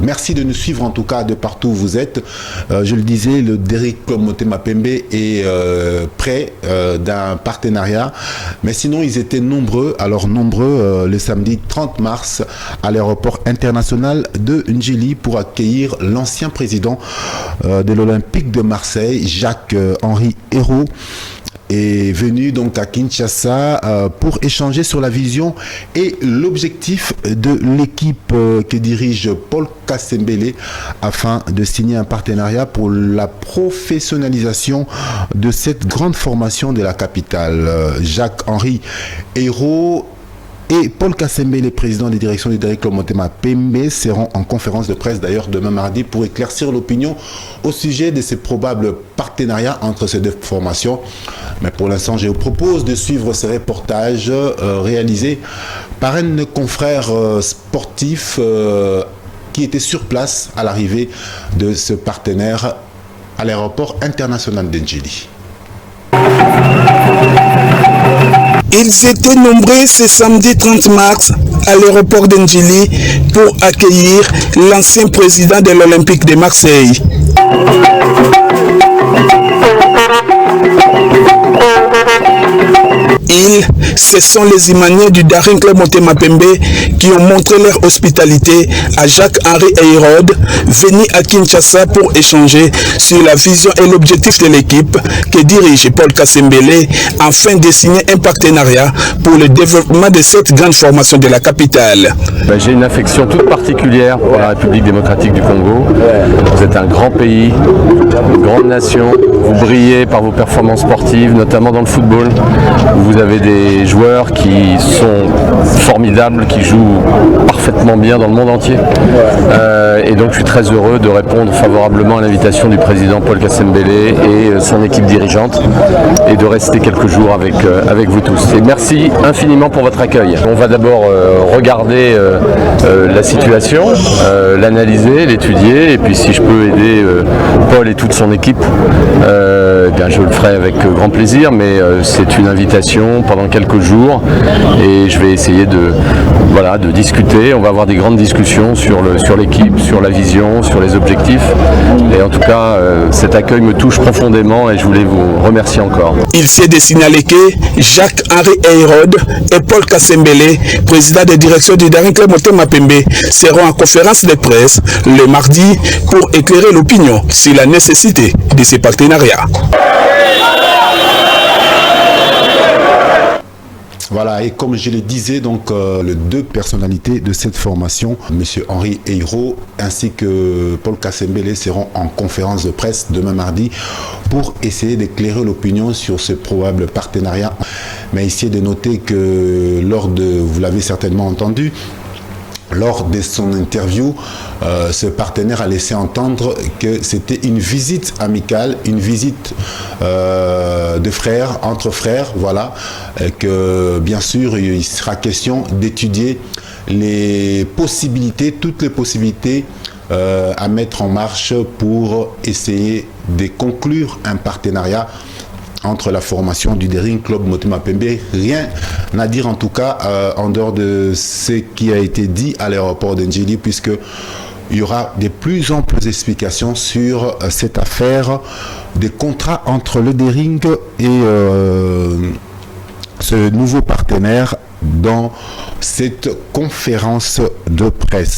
merci de nous suivre en tout cas de partout où vous êtes. Je le disais, le Daring Club Motema Pembe est près d'un partenariat. Mais sinon, ils étaient nombreux, le samedi 30 mars à l'aéroport international de Njili pour accueillir l'ancien président de l'Olympique de Marseille, Jacques-Henri Hérault, est venu donc à Kinshasa pour échanger sur la vision et l'objectif de l'équipe que dirige Paul Kasembele afin de signer un partenariat pour la professionnalisation de cette grande formation de la capitale. Jacques-Henri Hérault et Paul Kasembele, président des directions du Daring Club Motema Pembe, seront en conférence de presse d'ailleurs demain mardi pour éclaircir l'opinion au sujet de ces probables partenariats entre ces deux formations. Mais pour l'instant, je vous propose de suivre ces reportages réalisés par un de nos confrères sportifs qui était sur place à l'arrivée de ce partenaire à l'aéroport international d'Njili. Ils étaient nombreux ce samedi 30 mars à l'aéroport d'Njili pour accueillir l'ancien président de l'Olympique de Marseille. Ce sont les imaniens du Daring Club Motema Pembe qui ont montré leur hospitalité à Jacques-Henri Hérault, venu à Kinshasa pour échanger sur la vision et l'objectif de l'équipe que dirige Paul Kasembele afin de signer un partenariat pour le développement de cette grande formation de la capitale. J'ai une affection toute particulière pour la République démocratique du Congo. Vous êtes un grand pays, une grande nation. Vous brillez par vos performances sportives, notamment dans le football. Vous avez des joueurs qui sont formidables, qui jouent parfaitement bien dans le monde entier. Et donc je suis très heureux de répondre favorablement à l'invitation du président Paul Kasembele et son équipe dirigeante et de rester quelques jours avec vous tous. Et merci infiniment pour votre accueil. On va d'abord regarder la situation, l'analyser, l'étudier, et puis si je peux aider Paul et toute son équipe, bien je le ferai avec grand plaisir, mais c'est une invitation pendant quelques jours et je vais essayer de discuter. On va avoir des grandes discussions sur l'équipe, sur la vision, sur les objectifs, et en tout cas cet accueil me touche profondément et je voulais vous remercier encore. Il s'est de signaler que Jacques-Henri Hérault et Paul Kasembele, président des directions du Daring Club Motema Pembe, seront en conférence de presse le mardi pour éclairer l'opinion sur la nécessité de ces partenariats. Voilà, et comme je le disais, donc les deux personnalités de cette formation, M. Henri Hérault ainsi que Paul Kasembele, seront en conférence de presse demain mardi pour essayer d'éclairer l'opinion sur ce probable partenariat. Mais ici, de noter que vous l'avez certainement entendu, lors de son interview, ce partenaire a laissé entendre que c'était une visite amicale, une visite de frères, entre frères, voilà, et que bien sûr il sera question d'étudier les possibilités, toutes les possibilités à mettre en marche pour essayer de conclure un partenariat entre la formation du Daring Club Motema Pembe. Rien à dire en tout cas en dehors de ce qui a été dit à l'aéroport d'Njili, puisque il y aura de plus amples explications sur cette affaire des contrats entre le Daring et ce nouveau partenaire dans cette conférence de presse.